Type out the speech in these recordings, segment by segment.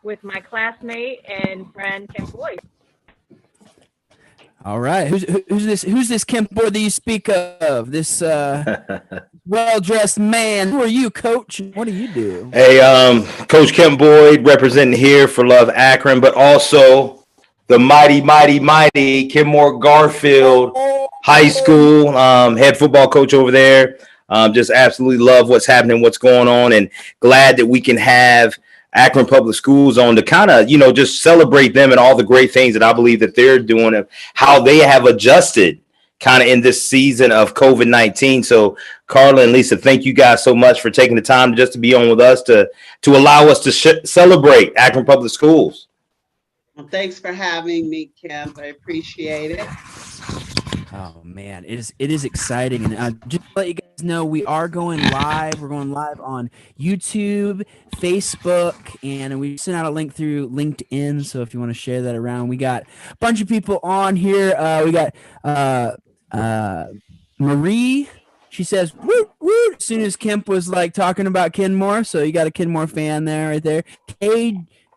with my classmate and friend Kim Boyd. All right. Who's this Kemp boy that you speak of? This well-dressed man. Who are you, coach? What do you do? Hey, Coach Kemp Boyd representing here for Love Akron, but also the mighty Kenmore Garfield High School head football coach over there. Just absolutely love what's happening, what's going on, and glad that we can have Akron Public Schools on to kind of, just celebrate them and all the great things that I believe that they're doing and how they have adjusted kind of in this season of COVID-19. So Carla and Lisa, thank you guys so much for taking the time just to be on with us to allow us to celebrate Akron Public Schools. Well, thanks for having me, Kemp. I appreciate it. Oh man, it is exciting, and just to let you guys know, we are going live. We're going live on YouTube, Facebook, and we sent out a link through LinkedIn. So if you want to share that around, we got a bunch of people on here. We got Marie. She says, "Woo woo!" As soon as Kemp was like talking about Kenmore, so you got a Kenmore fan there, right there.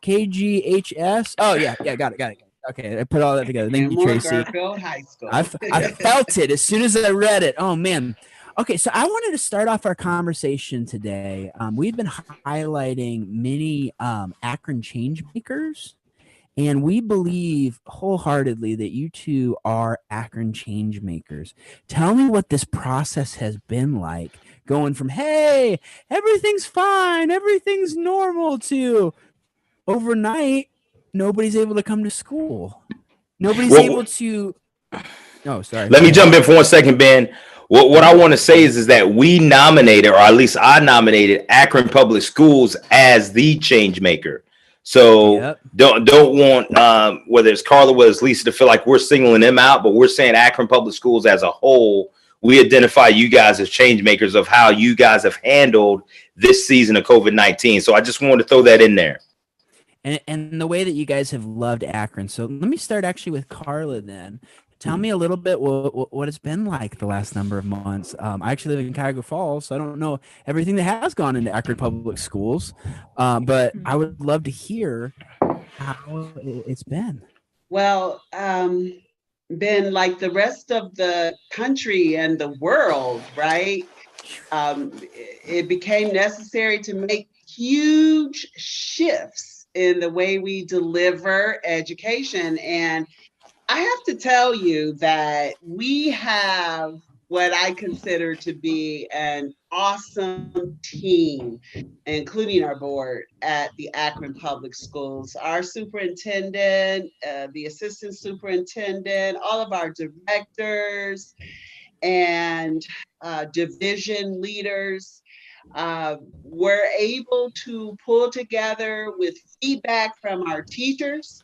KGHS. Oh yeah, got it. Okay, I put all that together. Thank you, Tracy. Garfield High School. I felt it as soon as I read it. Oh, man. Okay, so I wanted to start off our conversation today. We've been highlighting many Akron change makers, and we believe wholeheartedly that you two are Akron change makers. Tell me what this process has been like, going from, hey, everything's fine, everything's normal, to overnight, nobody's able to come to school. Nobody's able to. Oh, sorry. Let me jump in for 1 second, Ben. What I want to say is that we nominated, or at least I nominated, Akron Public Schools as the change maker. So don't want whether it's Carla, whether it's Lisa, to feel like we're singling them out, but we're saying Akron Public Schools as a whole. We identify you guys as change makers of how you guys have handled this season of COVID-19. So I just wanted to throw that in there. And the way that you guys have loved Akron. So let me start actually with Carla then. Tell me a little bit what it's been like the last number of months. I actually live in Cuyahoga Falls, so I don't know everything that has gone into Akron Public Schools, but I would love to hear how it's been. Well, Ben, like the rest of the country and the world, right? It became necessary to make huge shifts in the way we deliver education. And I have to tell you that we have what I consider to be an awesome team, including our board at the Akron Public Schools, our superintendent, the assistant superintendent, all of our directors and division leaders. Were able to pull together with feedback from our teachers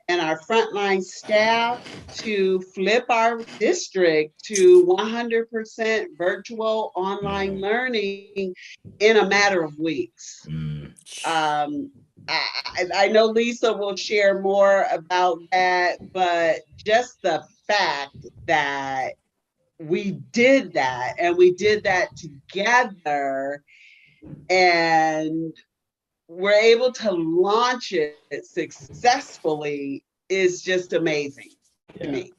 and our frontline staff to flip our district to 100% virtual online learning in a matter of weeks. I know Lisa will share more about that, but just the fact that we did that, and we did that together, and we're able to launch it successfully is just amazing to me.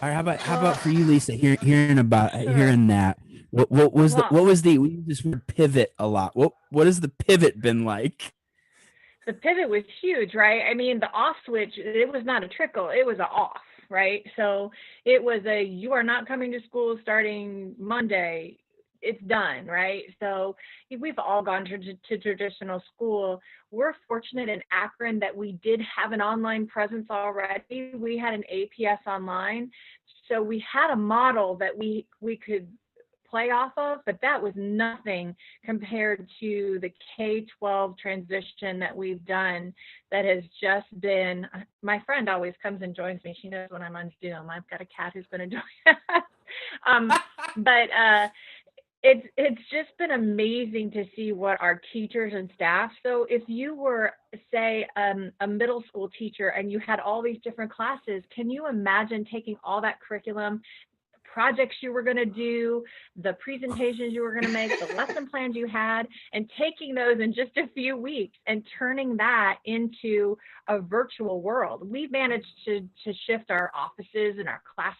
All right, how about for you, Lisa? Hearing that, what was the we use this word pivot a lot. What has the pivot been like? The pivot was huge, right? I mean, the off switch, it was not a trickle, it was an off. Right. So it was you are not coming to school starting Monday. It's done. Right. So we've all gone to traditional school. We're fortunate in Akron that we did have an online presence already. We had an APS online. So we had a model that we could play off of, but that was nothing compared to the K-12 transition that we've done. That has just been, my friend always comes and joins me. She knows when I'm on Zoom. I've got a cat who's going to join. But it's just been amazing to see what our teachers and staff. So if you were, say, a middle school teacher and you had all these different classes, can you imagine taking all that curriculum, projects you were going to do, the presentations you were going to make, the lesson plans you had, and taking those in just a few weeks and turning that into a virtual world. We managed to shift our offices and our class,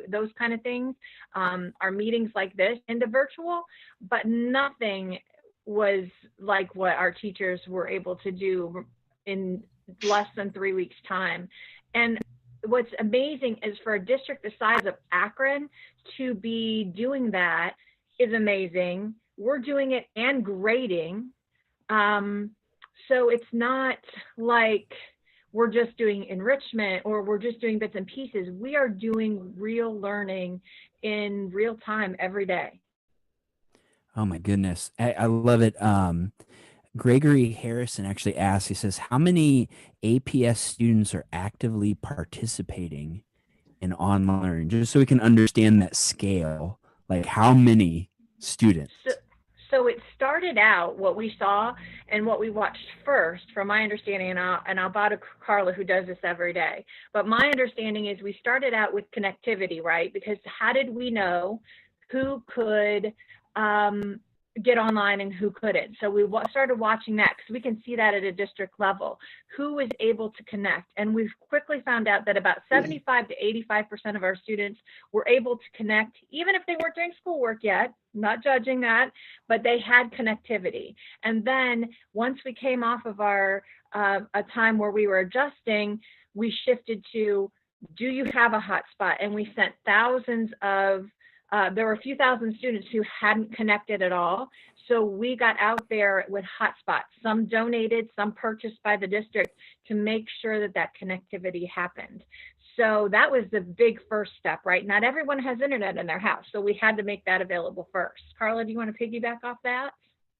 those kind of things, our meetings like this into virtual, but nothing was like what our teachers were able to do in less than 3 weeks time. And what's amazing is for a district the size of Akron to be doing that is amazing. We're doing it and grading. So it's not like we're just doing enrichment or we're just doing bits and pieces. We are doing real learning in real time every day. Oh my goodness. I love it. Gregory Harrison actually asked, he says, how many APS students are actively participating in online learning? Just so we can understand that scale, like how many students? So it started out, what we saw and what we watched first, from my understanding, and I'll bow to Carla, who does this every day. But my understanding is we started out with connectivity, right? Because how did we know who could get online and who couldn't? So we started watching that because we can see that at a district level, who was able to connect. And we've quickly found out that about 75 to 85% of our students were able to connect, even if they weren't doing schoolwork yet, not judging that, but they had connectivity. And then once we came off of our a time where we were adjusting, we shifted to, do you have a hotspot? And we sent thousands of there were a few thousand students who hadn't connected at all. So we got out there with hotspots, some donated, some purchased by the district, to make sure that that connectivity happened. So that was the big first step, right? Not everyone has internet in their house, so we had to make that available first. Carla, do you want to piggyback off that?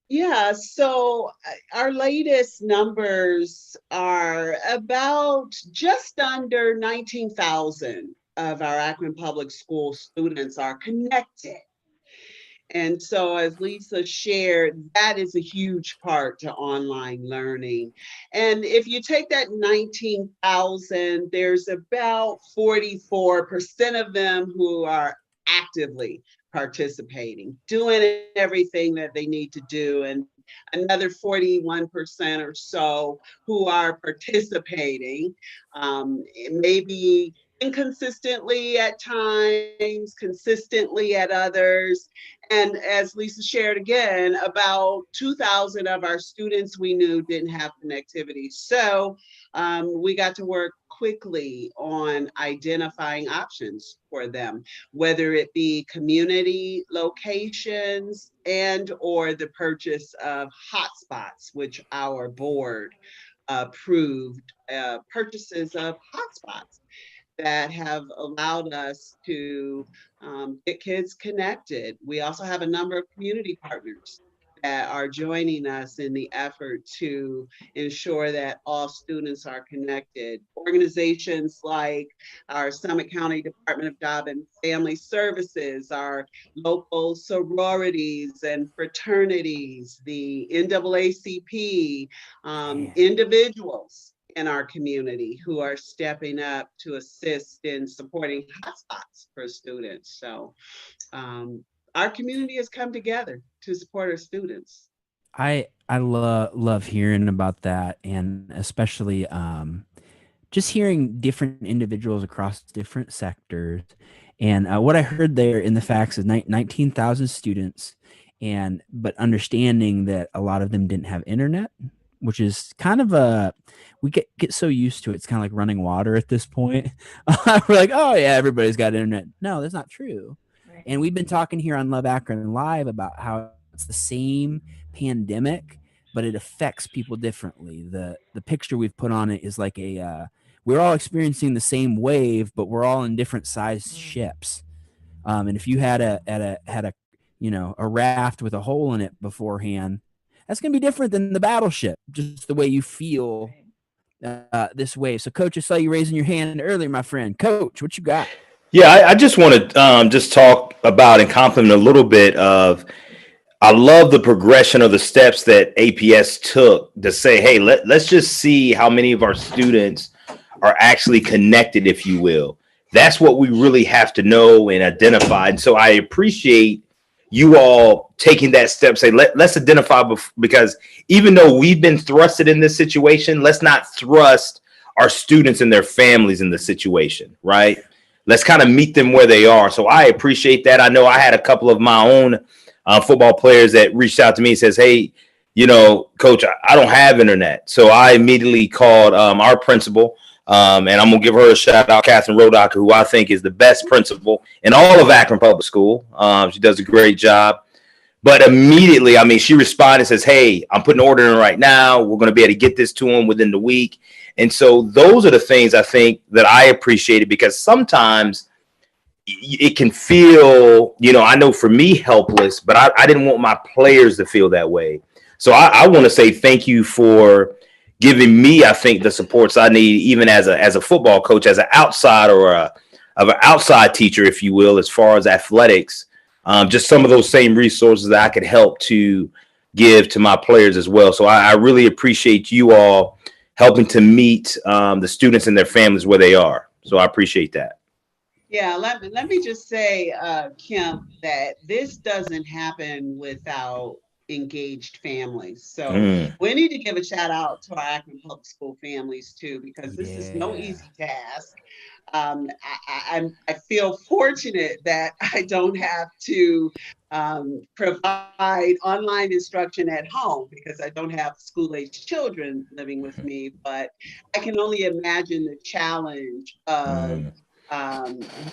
Yeah, so our latest numbers are about just under 19,000 of our Akron Public School students are connected. And so, as Lisa shared, that is a huge part to online learning. And if you take that 19,000, there's about 44% of them who are actively participating, doing everything that they need to do, and another 41% or so who are participating, maybe inconsistently at times, consistently at others. And as Lisa shared again, about 2,000 of our students we knew didn't have connectivity. So we got to work quickly on identifying options for them, whether it be community locations and or the purchase of hotspots, which our board approved purchases of hotspots that have allowed us to get kids connected. We also have a number of community partners that are joining us in the effort to ensure that all students are connected. Organizations like our Summit County Department of Job and Family Services, our local sororities and fraternities, the NAACP, individuals in our community who are stepping up to assist in supporting hotspots for students. So our community has come together to support our students. I love hearing about that, and especially just hearing different individuals across different sectors. And what I heard there in the facts is 19,000 students, but understanding that a lot of them didn't have internet, which is kind of we get so used to it. It's kind of like running water at this point. We're like, oh yeah, everybody's got internet. No, that's not true. Right. And we've been talking here on Love Akron Live about how it's the same pandemic, but it affects people differently. The picture we've put on it is like we're all experiencing the same wave, but we're all in different sized ships. And if you had a raft with a hole in it beforehand, that's going to be different than the battleship, just the way you feel this wave. So, Coach, I saw you raising your hand earlier, my friend. Coach, what you got? Yeah, I just want to just talk about and compliment a little bit of, I love the progression of the steps that APS took to say, hey, let's just see how many of our students are actually connected, if you will. That's what we really have to know and identify. And so I appreciate you all taking that step, say, let's identify, because even though we've been thrusted in this situation, let's not thrust our students and their families in the situation, right? Let's kind of meet them where they are. So I appreciate that. I know I had a couple of my own football players that reached out to me and says, hey, coach, I don't have internet. So I immediately called our principal, and I'm going to give her a shout out, Catherine Rodocker, who I think is the best principal in all of Akron Public School. She does a great job. But immediately, she responded and says, hey, I'm putting an order in right now. We're going to be able to get this to them within the week. And so those are the things I think that I appreciated, because sometimes it can feel, I know for me, helpless, but I didn't want my players to feel that way. So I want to say thank you for giving me, I think, the supports I need, even as a football coach, as an outside or an outside teacher, if you will, as far as athletics, just some of those same resources that I could help to give to my players as well. So I really appreciate you all helping to meet the students and their families where they are. So I appreciate that. Yeah, let me just say, Kim, that this doesn't happen without engaged families. So we need to give a shout out to our Akron Public School families too, because this is no easy task. I feel fortunate that I don't have to provide online instruction at home, because I don't have school-age children living with me, but I can only imagine the challenge of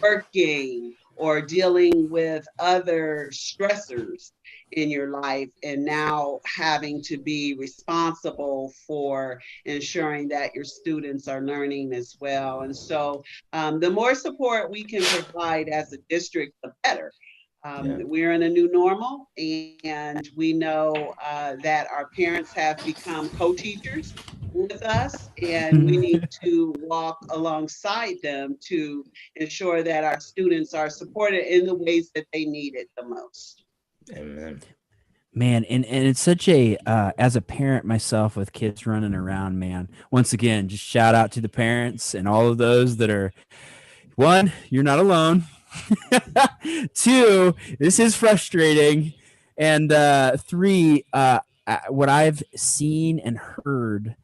working or dealing with other stressors in your life, and now having to be responsible for ensuring that your students are learning as well. And so the more support we can provide as a district, the better. We're in a new normal, and we know that our parents have become co-teachers with us, and we need to walk alongside them to ensure that our students are supported in the ways that they need it the most. Amen. Man, and it's such a as a parent myself with kids running around, man, once again, just shout out to the parents and all of those that are, one, you're not alone. Two, this is frustrating. And three, what I've seen and heard,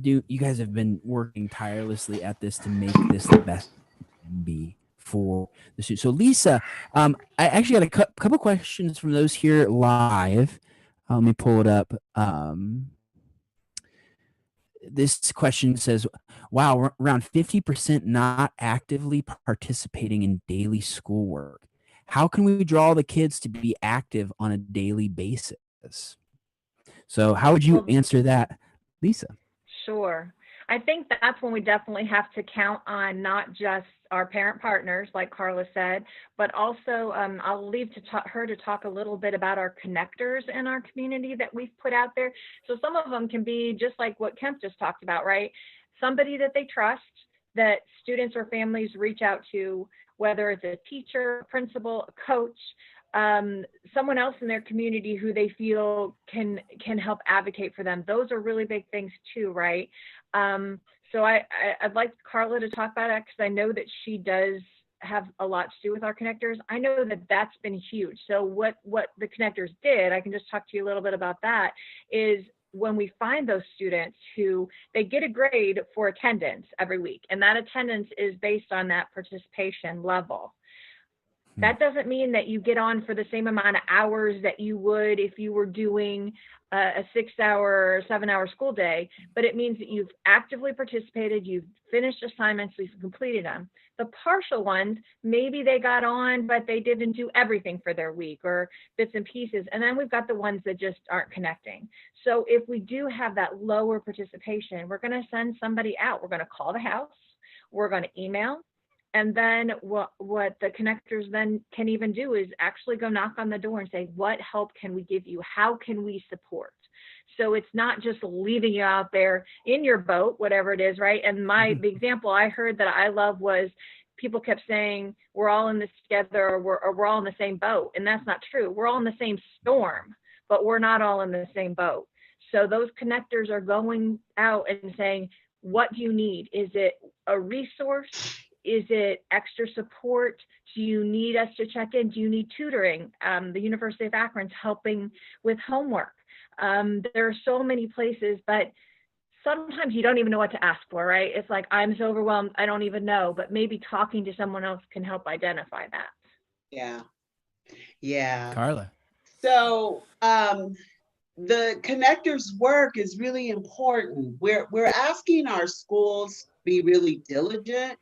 you guys have been working tirelessly at this to make this the best it can be for the students. So Lisa, I actually got a couple questions from those here live. Let me pull it up. This question says, wow, around 50% not actively participating in daily schoolwork. How can we draw the kids to be active on a daily basis? So how would you answer that, Lisa? Sure. I think that's when we definitely have to count on not just our parent partners, like Carla said, but also I'll leave her to talk a little bit about our connectors in our community that we've put out there. So some of them can be just like what Kemp just talked about, right? Somebody that they trust, that students or families reach out to, whether it's a teacher, a principal, a coach, someone else in their community who they feel can help advocate for them. Those are really big things too, right? So I'd like Carla to talk about it, because I know that she does have a lot to do with our connectors. I know that that's been huge. So what the connectors did, I can just talk to you a little bit about that, is when we find those students who they get a grade for attendance every week, and that attendance is based on that participation level. That doesn't mean that you get on for the same amount of hours that you would if you were doing a 6-hour or 7-hour school day, but it means that you've actively participated, you've finished assignments, you've completed them. The partial ones, maybe they got on, but they didn't do everything for their week, or bits and pieces. And then we've got the ones that just aren't connecting. So if we do have that lower participation, we're going to send somebody out. We're going to call the house, we're going to email. And then what the connectors then can even do is actually go knock on the door and say, what help can we give you? How can we support? So it's not just leaving you out there in your boat, whatever it is, right? And the example I heard that I love was people kept saying, we're all in this together, or we're all in the same boat. And that's not true. We're all in the same storm, but we're not all in the same boat. So those connectors are going out and saying, what do you need? Is it a resource? Is it extra support? Do you need us to check in? Do you need tutoring? The University of Akron's helping with homework. There are so many places, but sometimes you don't even know what to ask for, right? It's like, I'm so overwhelmed, I don't even know, but maybe talking to someone else can help identify that. Yeah. Yeah. Carla. So the connectors work is really important. We're asking our schools to be really diligent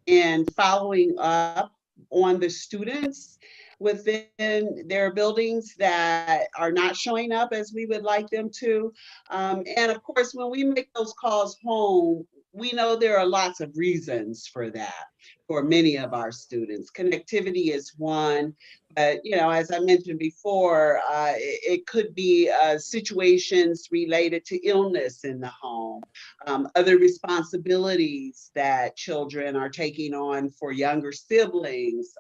in following up on the students within their buildings that are not showing up as we would like them to. And of course, when we make those calls home, we know there are lots of reasons for that for many of our students. Connectivity is one, but as I mentioned before, it could be situations related to illness in the home, other responsibilities that children are taking on for younger siblings,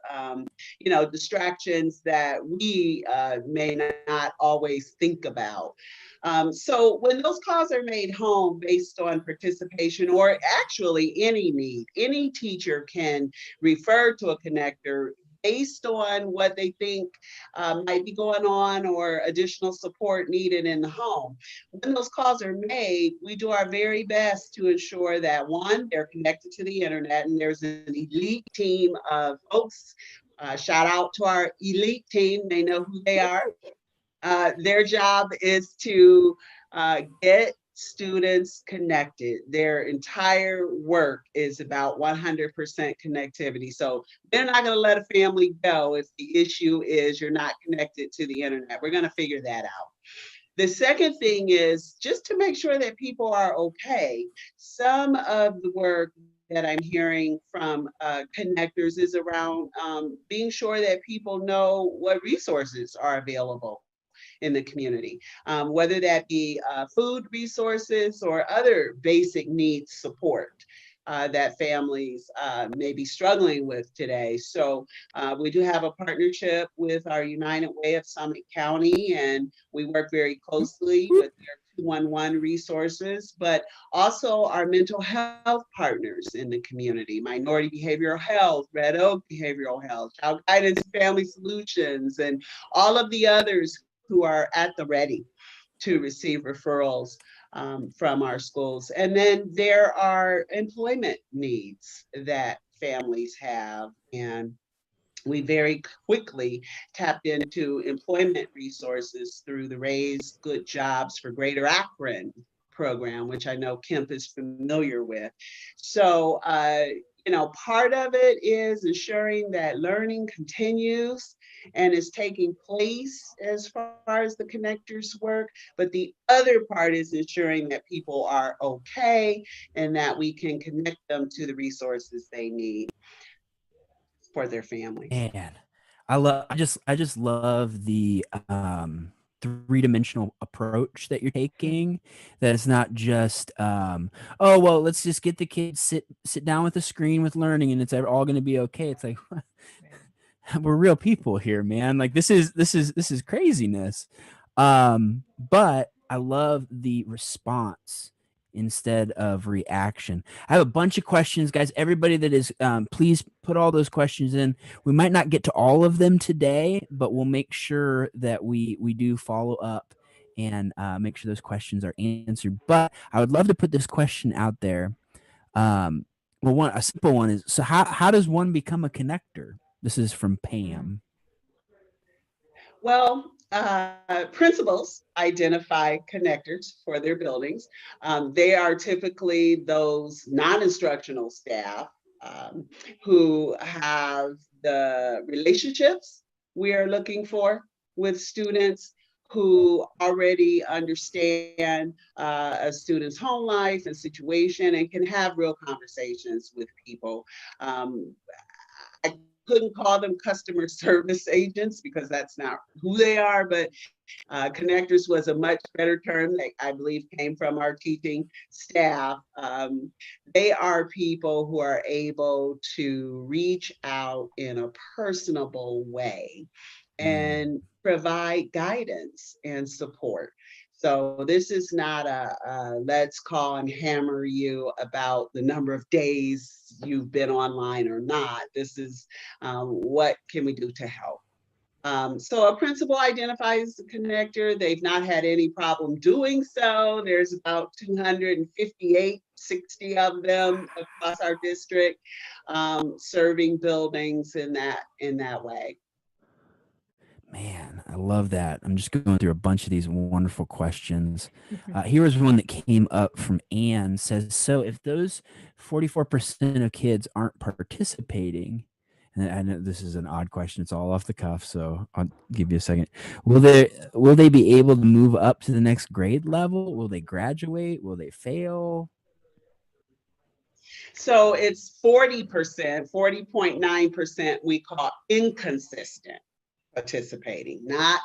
distractions that we may not always think about. So when those calls are made home based on participation or actually any need, any teacher can refer to a connector based on what they think might be going on or additional support needed in the home. When those calls are made, we do our very best to ensure that, one, they're connected to the internet, and there's an elite team of folks. Shout out to our elite team. They know who they are. Their job is to get students connected. Their entire work is about 100% connectivity. So they're not going to let a family go if the issue is you're not connected to the internet. We're going to figure that out. The second thing is just to make sure that people are okay. Some of the work that I'm hearing from connectors is around being sure that people know what resources are available in the community, whether that be food resources or other basic needs support that families may be struggling with today. So we do have a partnership with our United Way of Summit County, and we work very closely with their 211 resources, but also our mental health partners in the community, Minority Behavioral Health, Red Oak Behavioral Health, Child Guidance and Family Solutions, and all of the others who are at the ready to receive referrals from our schools. And then there are employment needs that families have, and we very quickly tapped into employment resources through the Raise Good Jobs for Greater Akron program, which I know Kemp is familiar with. So, part of it is ensuring that learning continues and is taking place as far as the connectors work. But the other part is ensuring that people are okay and that we can connect them to the resources they need for their families. Man, I just love the three-dimensional approach that you're taking. That it's not just oh well, let's just get the kids sit down with the screen with learning and it's all going to be okay. It's like we're real people here, man. Like this is craziness. But I love the response instead of reaction. I have a bunch of questions, guys. Everybody that is, please put all those questions in. We might not get to all of them today, but we'll make sure that we do follow up and make sure those questions are answered. But I would love to put this question out there. A simple one is, so how does one become a connector? This is from Pam. Well, principals identify connectors for their buildings. They are typically those non-instructional staff who have the relationships we are looking for with students, who already understand a student's home life and situation and can have real conversations with people. I couldn't call them customer service agents because that's not who they are, but connectors was a much better term that I believe came from our teaching staff. They are people who are able to reach out in a personable way and provide guidance and support. So this is not a let's call and hammer you about the number of days you've been online or not. This is what can we do to help? So a principal identifies the connector. They've not had any problem doing so. There's about 258, 60 of them across our district, serving buildings in that way. Man, I love that. I'm just going through a bunch of these wonderful questions. Here was one that came up from Anne. Says, so if those 44% of kids aren't participating, and I know this is an odd question, it's all off the cuff, so I'll give you a second. Will they be able to move up to the next grade level? Will they graduate? Will they fail? So it's 40%, 40.9% we call inconsistent participating, not,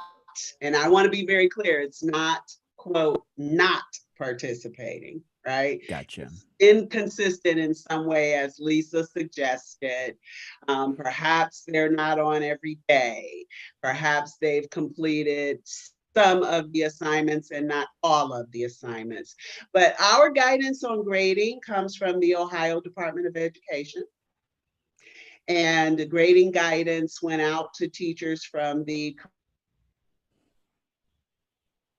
and I want to be very clear, it's not, quote, not participating, right? Gotcha. It's inconsistent in some way, as Lisa suggested. Perhaps they're not on every day. Perhaps they've completed some of the assignments and not all of the assignments. But our guidance on grading comes from the Ohio Department of Education. And the grading guidance went out to teachers from the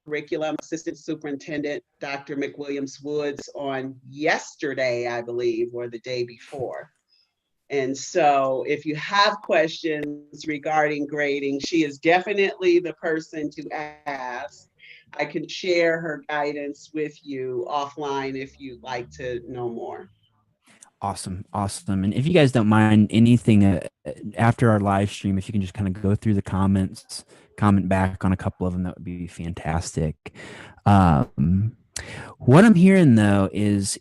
curriculum assistant superintendent, Dr. McWilliams Woods, on yesterday, I believe, or the day before. And so if you have questions regarding grading, she is definitely the person to ask. I can share her guidance with you offline if you'd like to know more. Awesome. And if you guys don't mind anything after our live stream, if you can just kind of go through the comments, comment back on a couple of them, that would be fantastic. What I'm hearing though is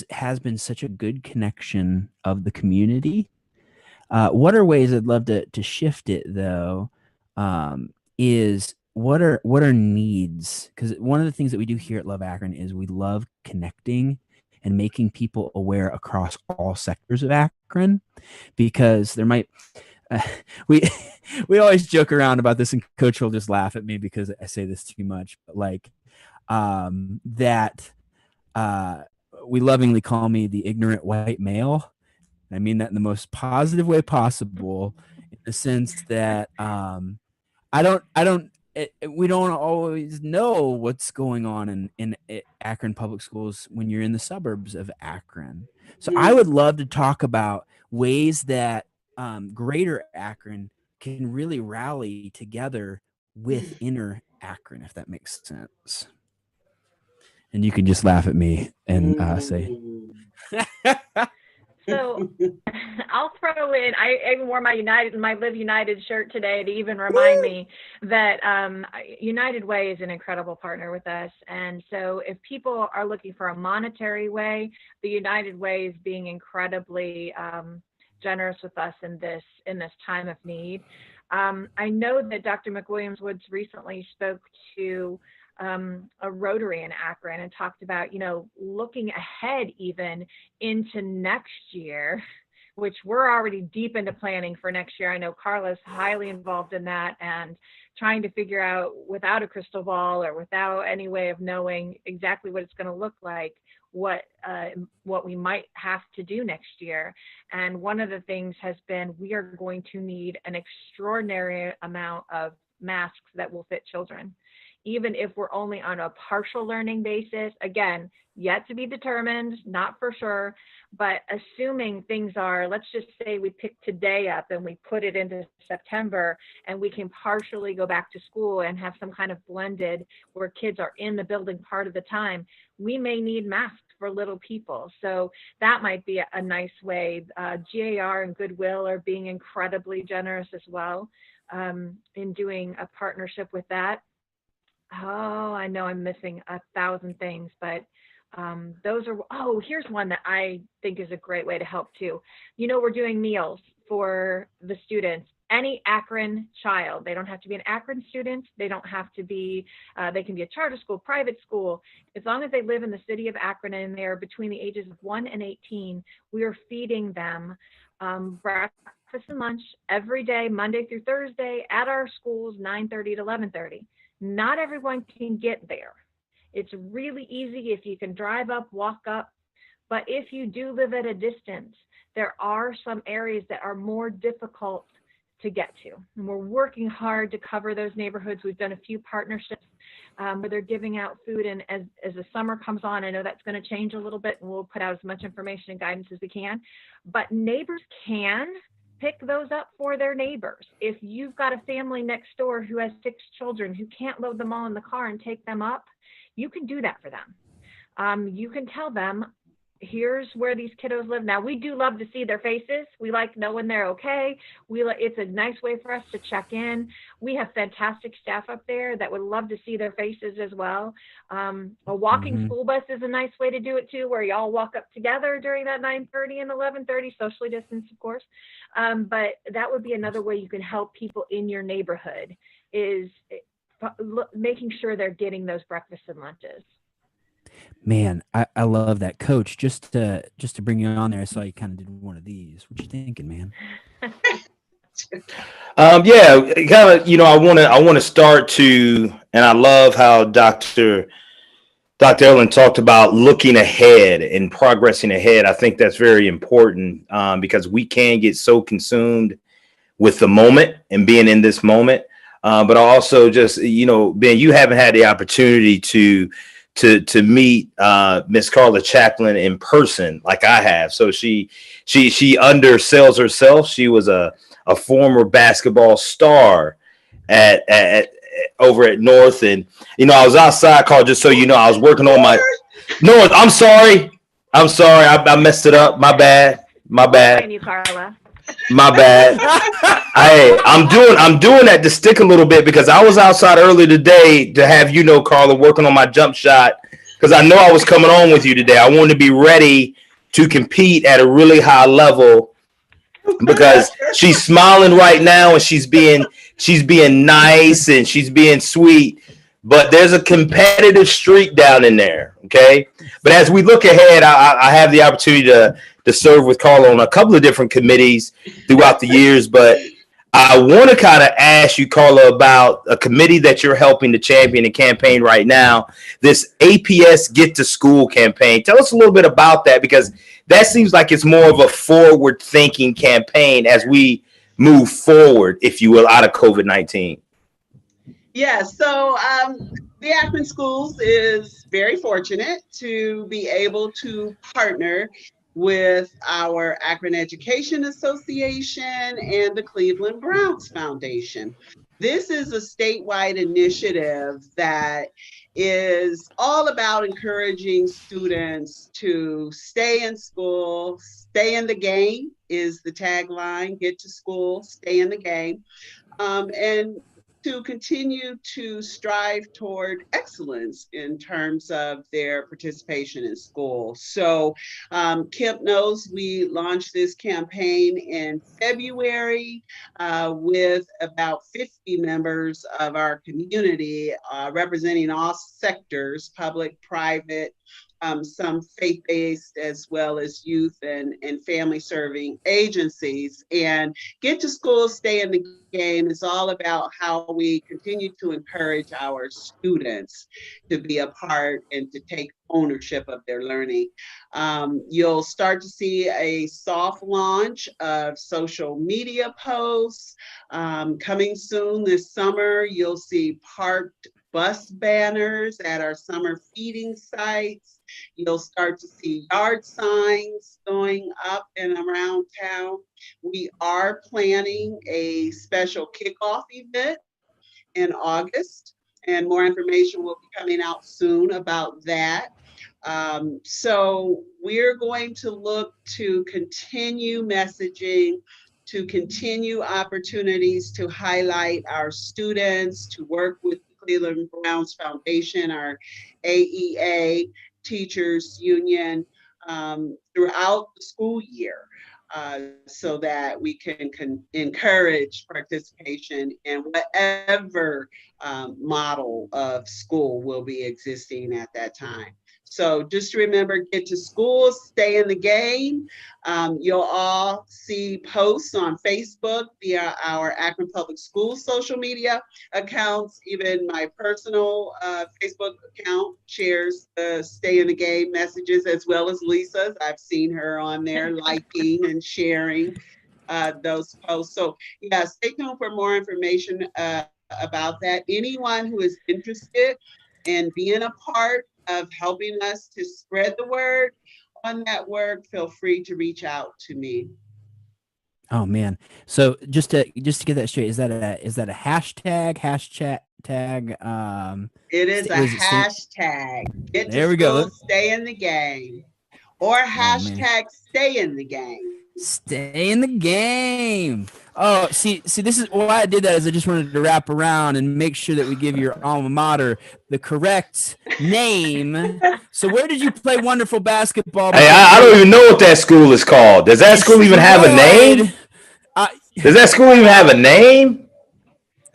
has been such a good connection of the community. What are ways I'd love to shift it though? Is what are needs? Because one of the things that we do here at Love Akron is we love connecting and making people aware across all sectors of Akron, because there might we always joke around about this, and Coach will just laugh at me because I say this too much, but like that we lovingly call me the ignorant white male. I mean that in the most positive way possible, in the sense that we don't always know what's going on in Akron public schools when you're in the suburbs of Akron. So I would love to talk about ways that greater Akron can really rally together with inner Akron, if that makes sense. And you can just laugh at me and say. So I'll throw in, I even wore my Live United shirt today to even remind me that United Way is an incredible partner with us. And so if people are looking for a monetary way, the United Way is being incredibly generous with us in this time of need. I know that Dr. McWilliams Woods recently spoke to a Rotary in Akron and talked about, looking ahead even into next year, which we're already deep into planning for next year. I know Carla's highly involved in that and trying to figure out, without a crystal ball or without any way of knowing exactly what it's going to look like, what we might have to do next year. And one of the things has been, we are going to need an extraordinary amount of masks that will fit children, even if we're only on a partial learning basis. Again, yet to be determined, not for sure, but assuming things are, let's just say we pick today up and we put it into September and we can partially go back to school and have some kind of blended where kids are in the building part of the time, we may need masks for little people. So that might be a nice way. GAR and Goodwill are being incredibly generous as well in doing a partnership with that. Oh, I know I'm missing 1,000 things, but those are, here's one that I think is a great way to help too. We're doing meals for the students. Any Akron child, they don't have to be an Akron student. They don't have to be, they can be a charter school, private school. As long as they live in the city of Akron and they're between the ages of 1 and 18, we are feeding them breakfast breakfast and lunch every day, Monday through Thursday at our schools, 9:30 to 11:30. Not everyone can get there. It's really easy if you can drive up, walk up. But if you do live at a distance, there are some areas that are more difficult to get to. And we're working hard to cover those neighborhoods. We've done a few partnerships where they're giving out food. And as the summer comes on, I know that's going to change a little bit, and we'll put out as much information and guidance as we can. But neighbors can pick those up for their neighbors. If you've got a family next door who has 6 children who can't load them all in the car and take them up, you can do that for them. You can tell them, here's where these kiddos live. Now, we do love to see their faces. We like knowing they're okay. It's a nice way for us to check in. We have fantastic staff up there that would love to see their faces as well. A walking school bus is a nice way to do it too, where y'all walk up together during that 9:30 and 11:30, socially distanced, of course. But that would be another way you can help people in your neighborhood, is making sure they're getting those breakfasts and lunches. Man, I love that, Coach. Just to bring you on there, I saw you kind of did one of these. What you thinking, man? Yeah, kind of. I want to start to, and I love how Dr. Ellen talked about looking ahead and progressing ahead. I think that's very important because we can get so consumed with the moment and being in this moment. But also just, Ben, you haven't had the opportunity to meet Miss Carla Chaplin in person like I have. So she undersells herself. She was a former basketball star at over at North, and I was outside, Carl, just so you know, I was working on my North. I'm sorry, I messed it up. My bad. You, Carla. My bad. Hey, I'm doing that to stick a little bit because I was outside earlier today to have Carla, working on my jump shot because I know I was coming on with you today. I wanted to be ready to compete at a really high level because she's smiling right now and she's being nice and she's being sweet, but there's a competitive streak down in there. Okay, but as we look ahead, I have the opportunity to serve with Carla on a couple of different committees throughout the years, but I want to kind of ask you, Carla, about a committee that you're helping to champion and campaign right now, this APS Get to School campaign. Tell us a little bit about that, because that seems like it's more of a forward-thinking campaign as we move forward, if you will, out of COVID-19. Yeah, so the Akron Schools is very fortunate to be able to partner with our Akron Education Association and the Cleveland Browns Foundation. This is a statewide initiative that is all about encouraging students to stay in school, stay in the game is the tagline, get to school, stay in the game, and to continue to strive toward excellence in terms of their participation in school. So Kemp knows we launched this campaign in February with about 50 members of our community representing all sectors, public, private, some faith-based, as well as youth and family serving agencies. And Get to School, Stay in the Game is all about how we continue to encourage our students to be a part and to take ownership of their learning. You'll start to see a soft launch of social media posts coming soon this summer. You'll see parked bus banners at our summer feeding sites. You'll start to see yard signs going up and around town. We are planning a special kickoff event in August, and more information will be coming out soon about that. So we're going to look to continue messaging, to continue opportunities to highlight our students, to work with Cleveland Browns Foundation, our AEA teachers union, throughout the school year, so that we can encourage participation in whatever model of school will be existing at that time. So just remember, get to school, stay in the game. You'll all see posts on Facebook via our Akron Public Schools social media accounts. Even my personal Facebook account shares the stay in the game messages, as well as Lisa's. I've seen her on there liking and sharing those posts. So yeah, stay tuned for more information about that. Anyone who is interested in being a part of helping us to spread the word on that work, feel free to reach out to me. Oh man. So just to get that straight, is that a hashtag? It is a hashtag. Get to school, stay in the game. Or hashtag stay in the game. Stay in the game. Oh, see, this is why I did that, is I just wanted to wrap around and make sure that we give your alma mater the correct name. So where did you play wonderful basketball? Hey, I don't even know what that school is called. Does that school even have a name? Does that school even have a name?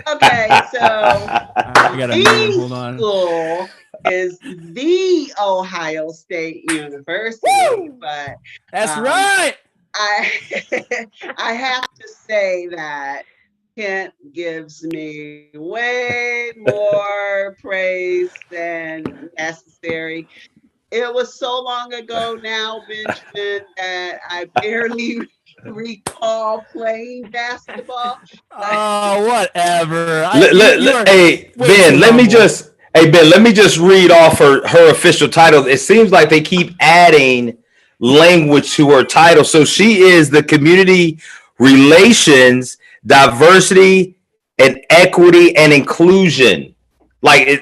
Okay, so I got a name. Hold on. School is the Ohio State University, Woo! But that's right. I have to say that Kent gives me way more praise than necessary. It was so long ago now, Benjamin, that I barely recall playing basketball. Oh, whatever. Hey, Ben, let me just read off her official title. It seems like they keep adding language to her title. So she is the Community Relations, Diversity, and Equity and Inclusion. I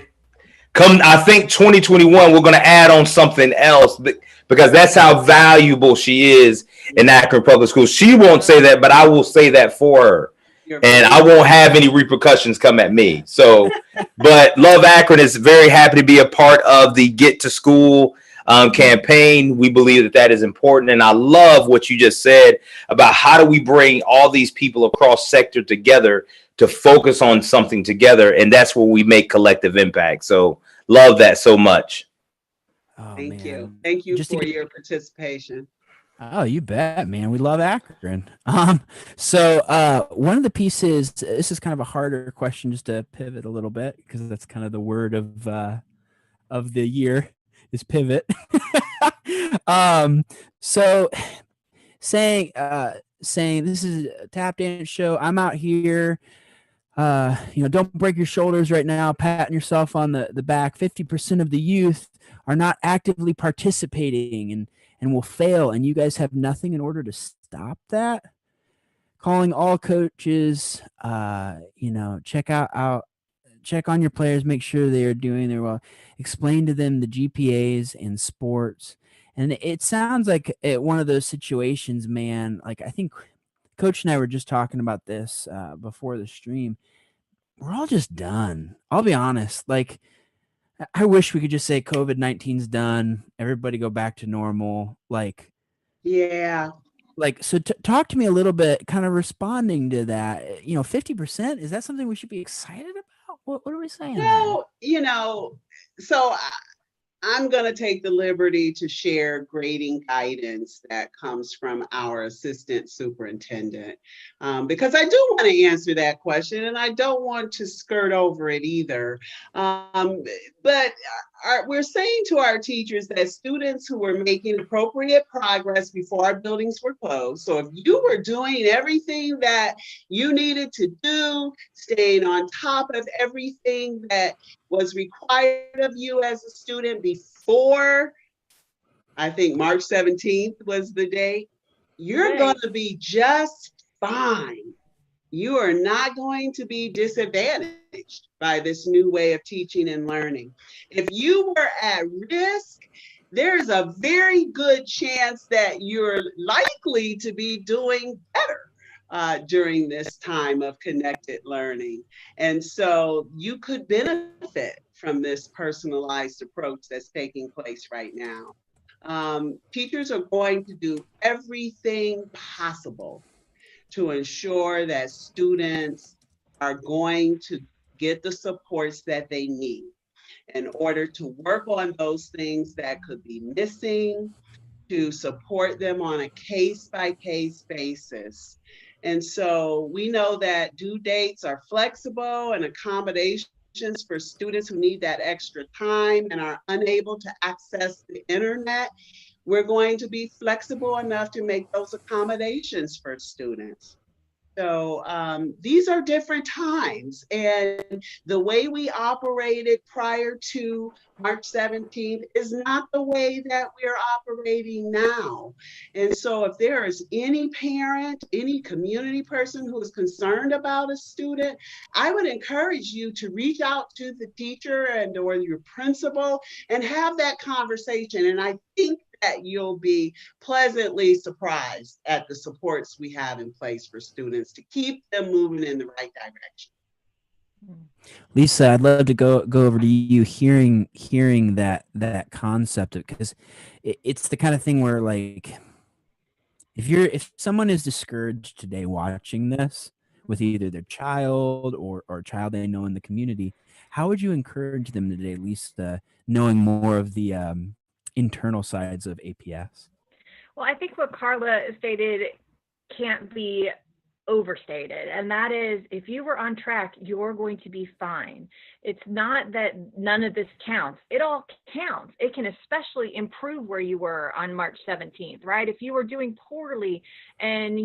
think 2021, we're going to add on something else because that's how valuable she is in Akron Public Schools. She won't say that, but I will say that for her. And I won't have any repercussions come at me. So, but Love Akron is very happy to be a part of the Get to School campaign. We believe that is important. And I love what you just said about how do we bring all these people across sector together to focus on something together. And that's where we make collective impact. So love that so much. Oh, Thank you. Thank you for your participation. Oh, you bet, man. We love Akron. So one of the pieces, this is kind of a harder question, just to pivot a little bit, because that's kind of the word of the year is pivot. So saying this is a tap dance show. I'm out here, don't break your shoulders right now, patting yourself on the back. 50% of the youth are not actively participating and will fail, and you guys have nothing in order to stop that. Calling all coaches, check on your players, make sure they are doing their well. Explain to them the GPAs in sports. And it sounds like one of those situations, man, like I think Coach and I were just talking about this before the stream. We're all just done. I'll be honest. Like, I wish we could just say COVID-19's done. Everybody go back to normal. Like, yeah. Like, so talk to me a little bit, kind of responding to that. 50%, is that something we should be excited about? What are we saying? Well, so I'm going to take the liberty to share grading guidance that comes from our assistant superintendent, because I do want to answer that question and I don't want to skirt over it either. But we're saying to our teachers that students who were making appropriate progress before our buildings were closed, so if you were doing everything that you needed to do, staying on top of everything that was required of you as a student before, I think March 17th was the date, you're going to be just fine. You are not going to be disadvantaged by this new way of teaching and learning. If you were at risk, there's a very good chance that you're likely to be doing better during this time of connected learning. And so you could benefit from this personalized approach that's taking place right now. Teachers are going to do everything possible to ensure that students are going to get the supports that they need in order to work on those things that could be missing, to support them on a case-by-case basis. And so we know that due dates are flexible and accommodations for students who need that extra time and are unable to access the internet. We're going to be flexible enough to make those accommodations for students. So these are different times, and the way we operated prior to March 17th is not the way that we're operating now. And so if there is any parent, any community person who is concerned about a student, I would encourage you to reach out to the teacher and or your principal and have that conversation. And I think that you'll be pleasantly surprised at the supports we have in place for students to keep them moving in the right direction. Lisa, I'd love to go over to you hearing that concept, because it's the kind of thing where, like, if someone is discouraged today watching this with either their child or a child they know in the community, how would you encourage them today, at least knowing more of the internal sides of APS? Well, I think what Carla stated can't be overstated, and that is, if you were on track, you're going to be fine. It's not that none of this counts. It all counts. It can especially improve where you were on March 17th, right? If you were doing poorly and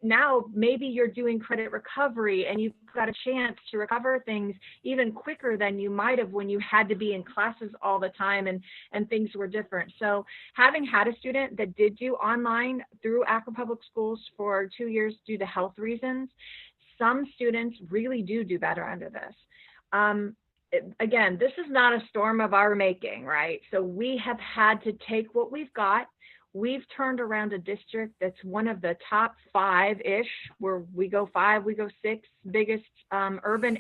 now maybe you're doing credit recovery and you've got a chance to recover things even quicker than you might have when you had to be in classes all the time and things were different. So having had a student that did do online through Akron Public Schools for 2 years due to health reasons, some students really do better under this. Again, this is not a storm of our making, right? So we have had to take what we've got. We've turned around a district that's one of the top 5-ish, where we go 5, we go 6 biggest urban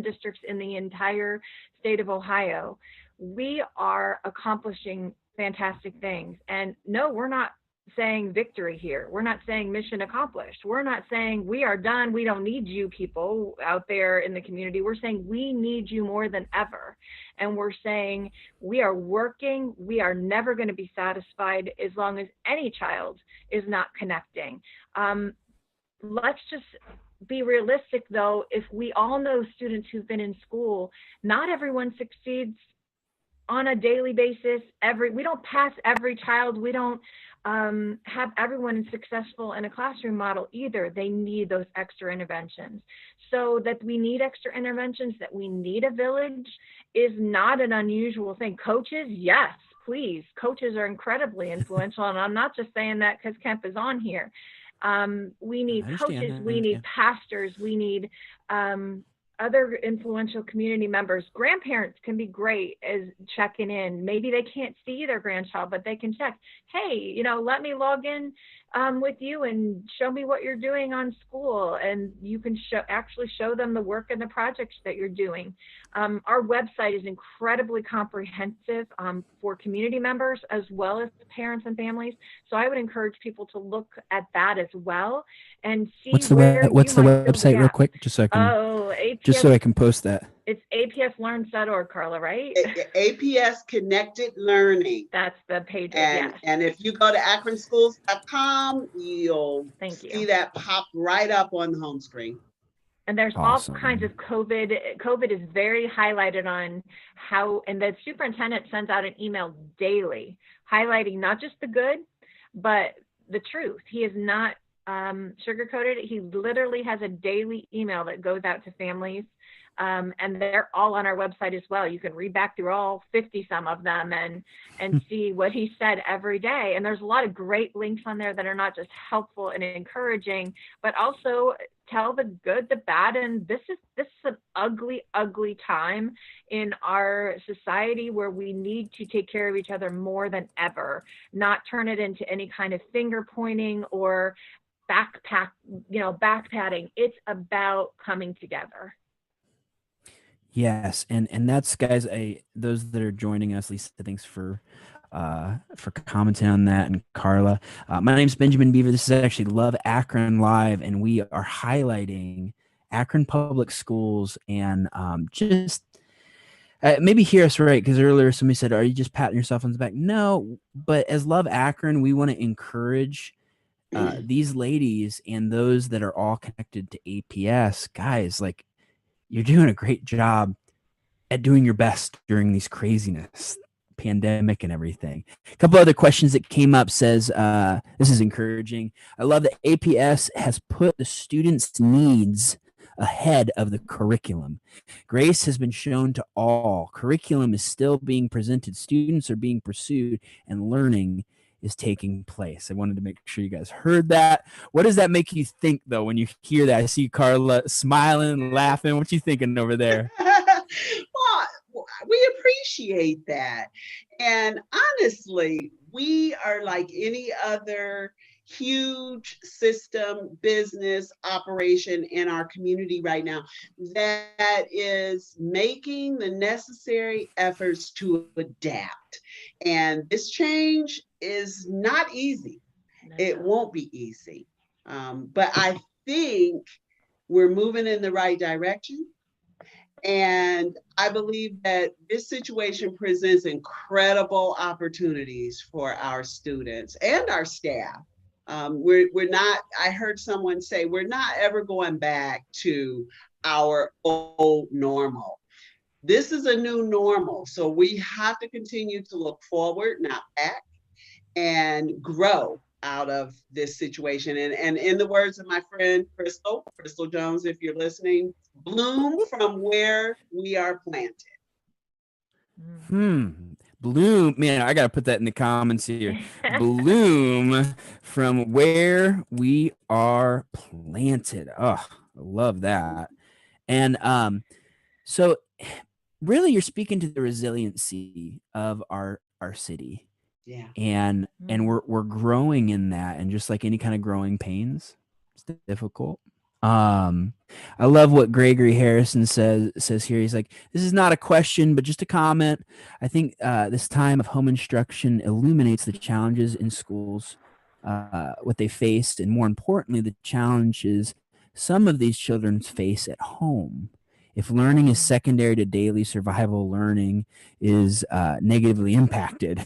districts in the entire state of Ohio. We are accomplishing fantastic things. And no, we're not saying victory here. We're not saying mission accomplished. We're not saying we are done. We don't need you people out there in the community. We're saying we need you more than ever. And we're saying we are working. We are never going to be satisfied as long as any child is not connecting. Let's just be realistic, though. If we all know students who've been in school, not everyone succeeds on a daily basis. We don't pass every child. We don't have everyone successful in a classroom model either. They need those extra interventions. So that we need extra interventions, that we need a village, is not an unusual thing. Coaches, yes, please. Coaches are incredibly influential, and I'm not just saying that because Kemp is on here. We need coaches, we need pastors, we need other influential community members. Grandparents can be great as checking in. Maybe they can't see their grandchild, but they can check. Hey, let me log in with you and show me what you're doing on school. And you can actually show them the work and the projects that you're doing. Our website is incredibly comprehensive for community members as well as parents and families. So I would encourage people to look at that as well and see what's the website real quick, just so I can just so I can post that. It's apslearns.org, Carla, right? APS Connected Learning. That's the page. And if you go to akronschools.com, you'll see that pop right up on the home screen. And there's all kinds of COVID. COVID is very highlighted on how, and the superintendent sends out an email daily highlighting not just the good, but the truth. He is not sugarcoated. He literally has a daily email that goes out to families. And they're all on our website as well. You can read back through all 50 some of them and see what he said every day. And there's a lot of great links on there that are not just helpful and encouraging, but also tell the good, the bad. And this is an ugly, ugly time in our society where we need to take care of each other more than ever, not turn it into any kind of finger pointing or backpatting. It's about coming together. Yes, and that's, guys, those that are joining us, Lisa, thanks for commenting on that, and Carla. My name's Benjamin Beaver. This is actually Love Akron Live, and we are highlighting Akron Public Schools, and just maybe hear us right, because earlier somebody said, "Are you just patting yourself on the back?" No, but as Love Akron, we want to encourage these ladies and those that are all connected to APS. Guys, like, you're doing a great job at doing your best during these craziness, pandemic and everything. A couple other questions that came up says, this is encouraging. I love that APS has put the students' needs ahead of the curriculum. Grace has been shown to all. Curriculum is still being presented. Students are being pursued, and learning is taking place. I wanted to make sure you guys heard that. What does that make you think, though, when you hear that? I see Carla smiling, laughing. What you thinking over there? Well, we appreciate that. And honestly, we are like any other huge system, business operation in our community right now that is making the necessary efforts to adapt. And this change is not easy. It won't be easy. But I think we're moving in the right direction. And I believe that this situation presents incredible opportunities for our students and our staff. We're not, I heard someone say, we're not ever going back to our old normal. This is a new normal. So we have to continue to look forward, not back, and grow out of this situation. And in the words of my friend Crystal Jones, if you're listening, bloom from where we are planted. Bloom, man, I gotta put that in the comments here. Bloom from where we are planted. Oh, I love that. And so really you're speaking to the resiliency of our city. Yeah. And we're growing in that, and just like any kind of growing pains, it's difficult. I love what Gregory Harrison says here. He's like, this is not a question, but just a comment. I think this time of home instruction illuminates the challenges in schools, what they faced, and more importantly, the challenges some of these children face at home. If learning is secondary to daily survival, learning is negatively impacted.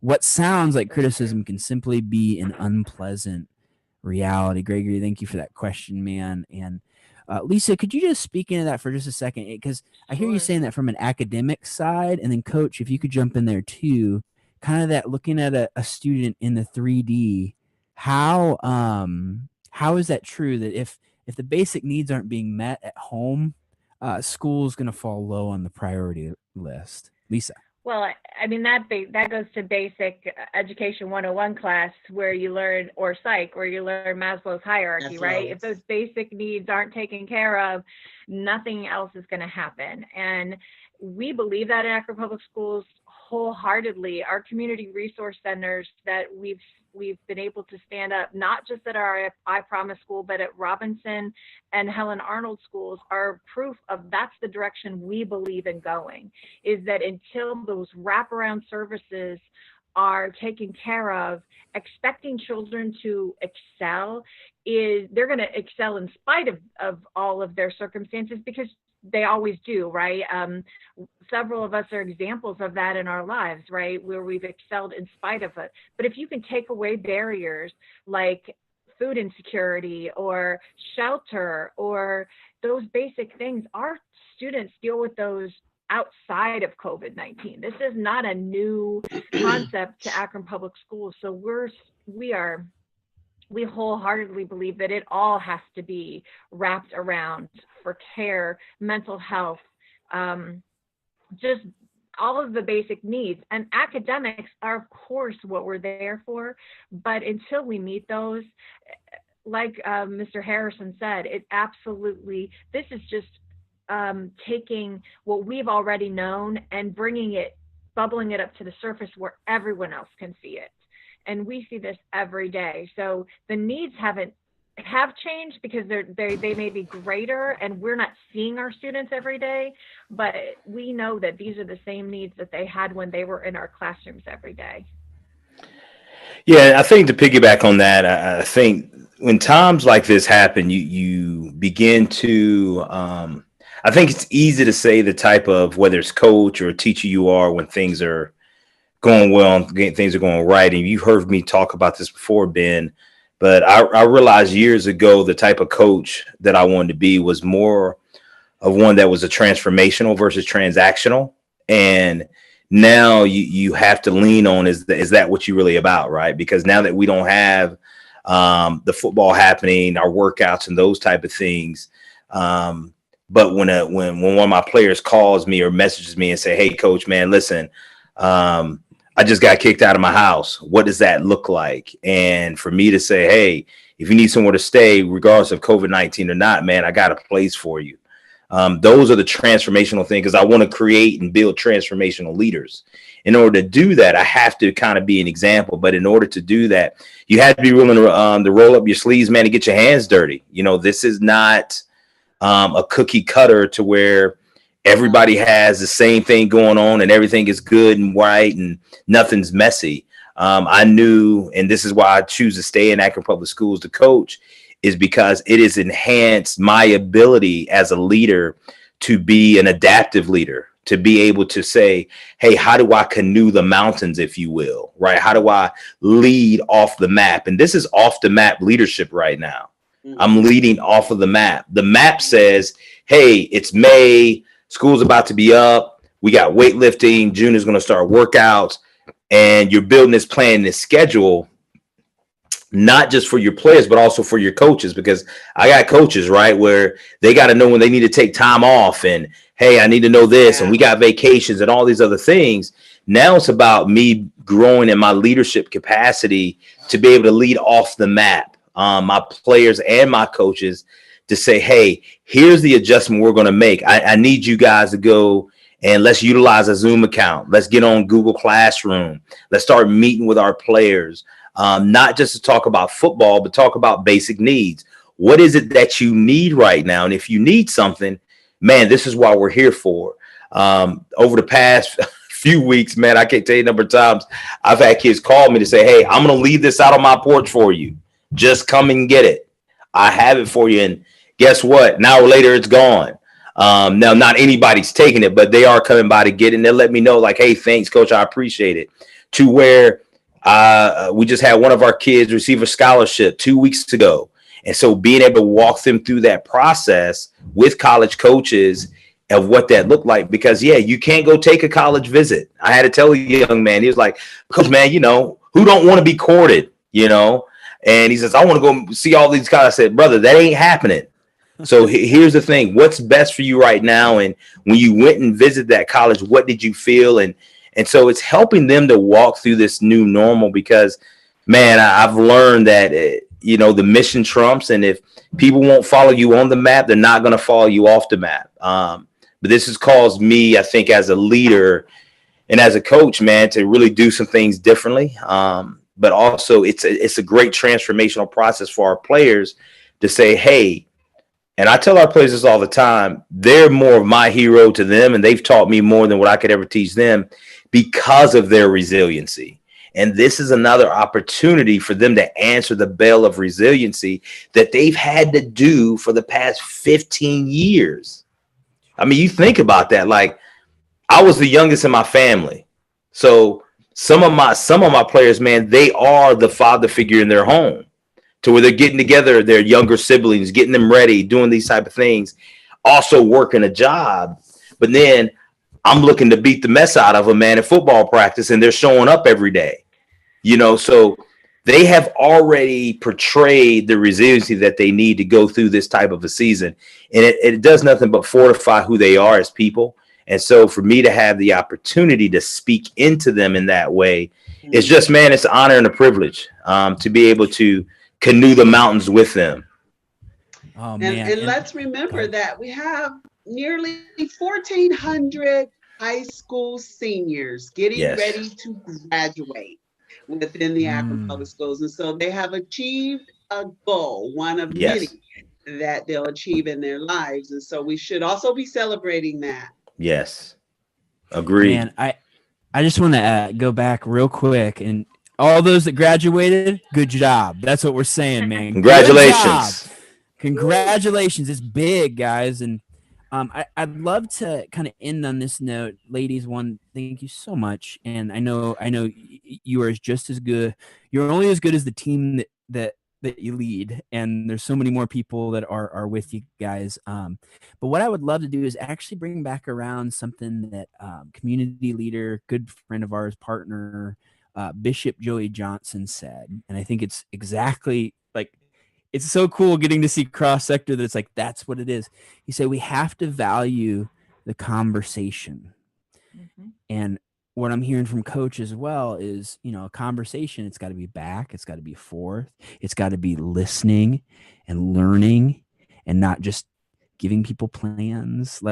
What sounds like criticism can simply be an unpleasant reality. Gregory, thank you for that question, man. And Lisa, could you just speak into that for just a second? Because I hear you saying that from an academic side, and then Coach, if you could jump in there too, kind of that looking at a student in the 3D, how is that true that if the basic needs aren't being met at home, school is going to fall low on the priority list? Lisa. Well, I mean, that goes to basic education 101 class where you learn, or psych, where you learn Maslow's hierarchy, right? If those basic needs aren't taken care of, nothing else is going to happen. And we believe that in Akron Public Schools wholeheartedly. Our community resource centers that we've been able to stand up, not just at our I Promise school, but at Robinson and Helen Arnold schools, are proof of that's the direction we believe in going, is that until those wraparound services are taken care of, expecting children to excel they're going to excel in spite of all of their circumstances, because they always do, right? Several of us are examples of that in our lives, right? Where we've excelled in spite of it. But if you can take away barriers like food insecurity or shelter or those basic things, our students deal with those outside of COVID-19. This is not a new concept to Akron Public Schools. So we wholeheartedly believe that it all has to be wrapped around for care, mental health, just all of the basic needs. And academics are, of course, what we're there for. But until we meet those, like Mr. Harrison said, this is just taking what we've already known and bubbling it up to the surface where everyone else can see it. And we see this every day. So the needs have changed because they may be greater, and we're not seeing our students every day, but we know that these are the same needs that they had when they were in our classrooms every day. Yeah, I think to piggyback on that, I think when times like this happen, you begin to I think it's easy to say the type of, whether it's coach or teacher you are, when things are going well and things are going right. And you've heard me talk about this before, Ben, but I realized years ago the type of coach that I wanted to be was more of one that was a transformational versus transactional. And now you have to lean on, is that what you're really about, right? Because now that we don't have the football happening, our workouts and those type of things. But when one of my players calls me or messages me and say, "Hey, coach, man, listen, I just got kicked out of my house. What does that look like?" And for me to say, "Hey, if you need somewhere to stay, regardless of COVID-19 or not, man, I got a place for you." Those are the transformational things, because I want to create and build transformational leaders. In order to do that, I have to kind of be an example. But in order to do that, you have to be willing to roll up your sleeves, man, and get your hands dirty. This is not a cookie cutter to where everybody has the same thing going on and everything is good and right and nothing's messy. I knew, and this is why I choose to stay in Akron Public Schools to coach, is because it has enhanced my ability as a leader to be an adaptive leader, to be able to say, hey, how do I canoe the mountains, if you will, right? How do I lead off the map? And this is off the map leadership right now. I'm leading off of the map. The map says, hey, it's May, school's about to be up. We got weightlifting. June is going to start workouts. And you're building this plan, this schedule, not just for your players, but also for your coaches, because I got coaches, right, where they got to know when they need to take time off, and, hey, I need to know this, and we got vacations and all these other things. Now it's about me growing in my leadership capacity to be able to lead off the map, my players and my coaches, to say, hey, here's the adjustment we're going to make. I need you guys to go and let's utilize a Zoom account. Let's get on Google Classroom. Let's start meeting with our players. Not just to talk about football, but talk about basic needs. What is it that you need right now? And if you need something, man, this is why we're here for. Over the past few weeks, man, I can't tell you the number of times I've had kids call me to say, hey, I'm going to leave this out on my porch for you. Just come and get it. I have it for you. And guess what? An hour later, it's gone. Now, not anybody's taking it, but they are coming by to get it. And they'll let me know, like, hey, thanks, coach. I appreciate it. To where we just had one of our kids receive a scholarship 2 weeks ago. And so being able to walk them through that process with college coaches of what that looked like, because, yeah, you can't go take a college visit. I had to tell a young man, he was like, coach, man, who don't want to be courted, And he says, I want to go see all these guys. I said, brother, that ain't happening. So here's the thing. What's best for you right now? And when you went and visited that college, what did you feel? And so it's helping them to walk through this new normal, because, man, I've learned that, the mission trumps. And if people won't follow you on the map, they're not going to follow you off the map. But this has caused me, I think, as a leader and as a coach, man, to really do some things differently. But also it's a great transformational process for our players to say, hey, and I tell our players this all the time, they're more of my hero to them, and they've taught me more than what I could ever teach them because of their resiliency. And this is another opportunity for them to answer the bell of resiliency that they've had to do for the past 15 years. I mean, you think about that. Like, I was the youngest in my family. So some of my players, man, they are the father figure in their home, to where they're getting together their younger siblings, getting them ready, doing these type of things, also working a job. But then I'm looking to beat the mess out of them, man, at football practice, and they're showing up every day. So they have already portrayed the resiliency that they need to go through this type of a season. And it does nothing but fortify who they are as people. And so for me to have the opportunity to speak into them in that way, it's just, man, it's an honor and a privilege to be able to canoe the mountains with them. Oh, man. And let's remember that we have nearly 1,400 high school seniors getting ready to graduate within the Akron Public Schools. And so they have achieved a goal, one of many that they'll achieve in their lives. And so we should also be celebrating that. Yes. Agreed. Man, I just want to go back real quick. And All those that graduated, good job. That's what we're saying, man. Congratulations. Congratulations. It's big, guys. And I'd love to kind of end on this note. Ladies, one, thank you so much. And I know you are just as good. You're only as good as the team that you lead. And there's so many more people that are with you guys. But what I would love to do is actually bring back around something that community leader, good friend of ours, partner, Bishop Joey Johnson said. And I think it's exactly like, it's so cool getting to see cross sector that it's like, that's what it is. He said, we have to value the conversation. Mm-hmm. And what I'm hearing from Coach as well is, a conversation, it's got to be back. It's got to be forth. It's got to be listening and learning and not just giving people plans.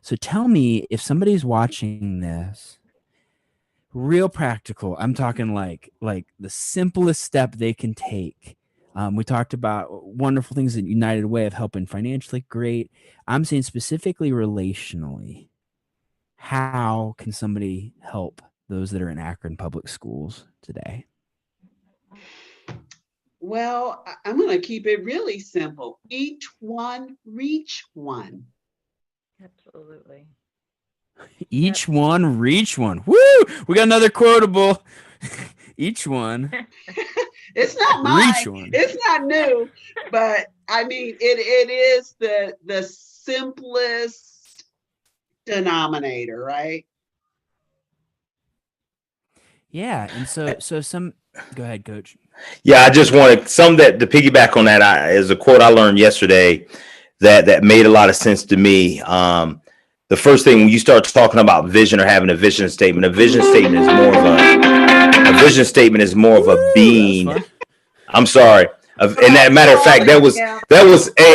So tell me, if somebody's watching this, real practical, I'm talking like the simplest step they can take. We talked about wonderful things that United Way of helping financially. Great. I'm saying specifically relationally. How can somebody help those that are in Akron public schools today? Well, I'm going to keep it really simple. Each one, reach one. Absolutely. Each one, reach one. Woo! We got another quotable. Each one. It's not mine. Reach one. It's not new, but I mean, it is the simplest denominator, right? Yeah, and so some. Go ahead, Coach. Yeah, I just wanted some that to piggyback on that. Is a quote I learned yesterday that made a lot of sense to me. The first thing when you start talking about vision or having a vision statement is more of a being. I'm sorry. And that matter of fact, that was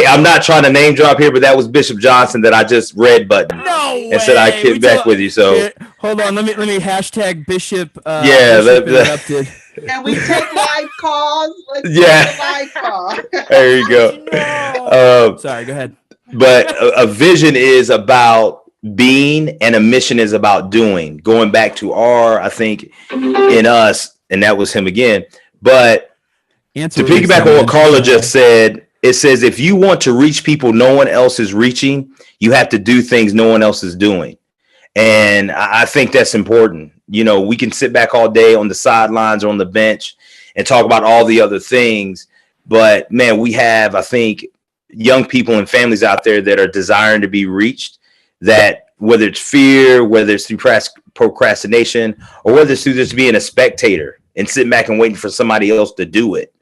I'm not trying to name drop here, but that was Bishop Johnson that I just read button and said I get back with you. So hold on, let me hashtag Bishop. Bishop interrupted. And we take live calls. Let's take a live call. There you go. Sorry, go ahead. But a vision is about being, and a mission is about doing. Going back to I think in us, and that was him again. But to piggyback on what Carla just said, it says if you want to reach people no one else is reaching, you have to do things no one else is doing. And I think that's important. We can sit back all day on the sidelines or on the bench and talk about all the other things. But man, we have, I think, young people and families out there that are desiring to be reached, that whether it's fear, whether it's through procrastination, or whether it's through just being a spectator and sitting back and waiting for somebody else to do it.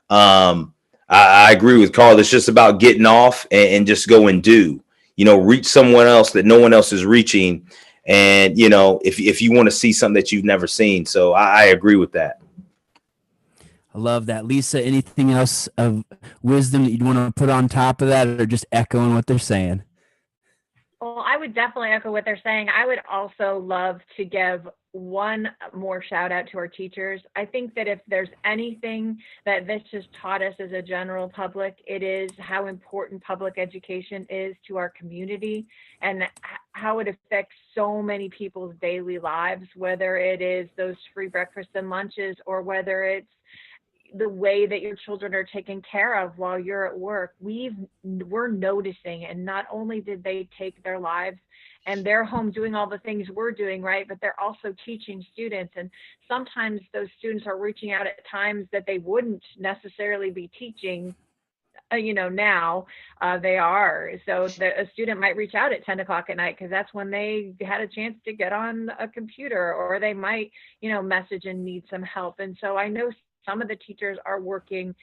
I agree with Carl. It's just about getting off and just go and do, reach someone else that no one else is reaching. And, if you want to see something that you've never seen. So I agree with that. I love that. Lisa, anything else of wisdom that you'd want to put on top of that, or just echoing what they're saying? Well, I would definitely echo what they're saying. I would also love to give one more shout out to our teachers. I think that if there's anything that this has taught us as a general public, it is how important public education is to our community and how it affects so many people's daily lives, whether it is those free breakfasts and lunches or whether it's the way that your children are taken care of while you're at work. We're noticing, and not only did they take their lives and they're home doing all the things we're doing, right, but they're also teaching students, and sometimes those students are reaching out at times that they wouldn't necessarily be teaching. Now they are. So a student might reach out at 10 o'clock at night because that's when they had a chance to get on a computer, or they might, message and need some help. And so I know some of the teachers are working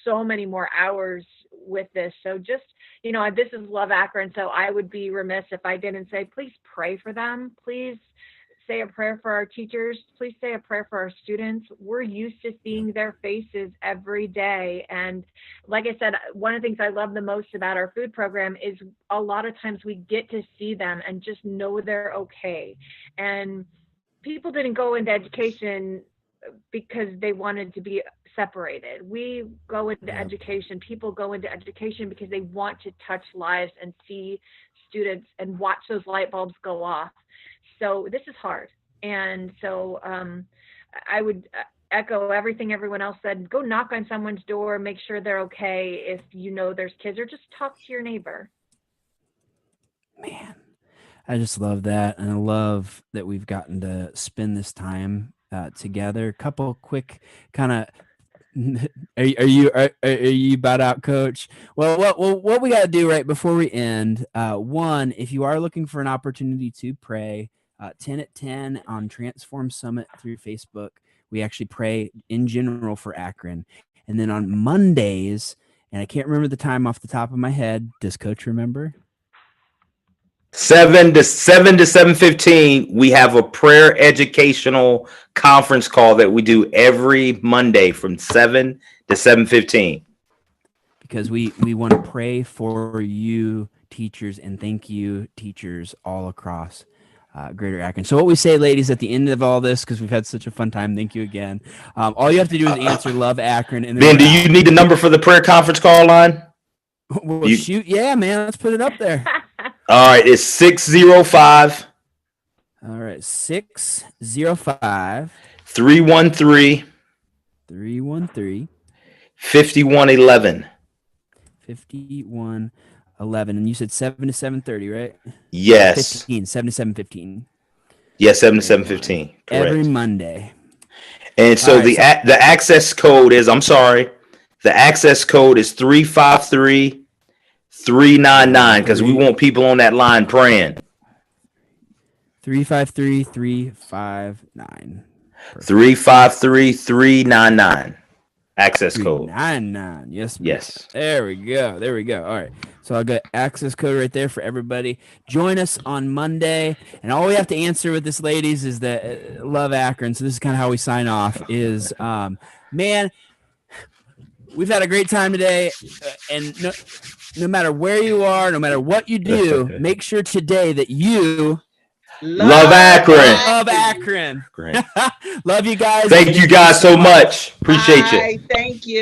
so many more hours with this. So just, this is Love Akron. So I would be remiss if I didn't say, please pray for them. Please say a prayer for our teachers. Please say a prayer for our students. We're used to seeing their faces every day. And like I said, one of the things I love the most about our food program is a lot of times we get to see them and just know they're okay. And people didn't go into education because they wanted to be separated. We go into education, people go into education because they want to touch lives and see students and watch those light bulbs go off. So this is hard. And so I would echo everything everyone else said. Go knock on someone's door, make sure they're okay if you know there's kids, or just talk to your neighbor. Man, I just love that, and I love that we've gotten to spend this time together. A couple quick kind of. Are you about out, Coach? Well, what we got to do right before we end? One, if you are looking for an opportunity to pray, 10 at 10 on Transform Summit through Facebook. We actually pray in general for Akron, and then on Mondays, and I can't remember the time off the top of my head. Does Coach remember? 7 to 7:15, we have a prayer educational conference call that we do every Monday from 7 to 7:15. Because we want to pray for you teachers, and thank you teachers all across Greater Akron. So what we say, ladies, at the end of all this, because we've had such a fun time, thank you again. All you have to do is answer Love Akron. And Ben, do you need the number for the prayer conference call line? Well, shoot, yeah, man, let's put it up there. All right, it's 605. All right, 605 313 5111. 5111. And you said 7 to 7:30, right? Yes. 7 to 7:15. Yes, 7 to 7:15. Correct. Every Monday. And so right, the access code is, the access code is 353-399, because we want people on that line praying. 353-359. 353-399. Access code. 399. Yes. Yes. There we go. All right. So I'll get access code right there for everybody. Join us on Monday. And all we have to answer with this, ladies, is that Love Akron. So this is kind of how we sign off is, man, we've had a great time today. And no matter where you are, no matter what you do, make sure today that you love Akron. Love Akron. Great. Love you guys. Thank you guys so much. Appreciate you. Thank you.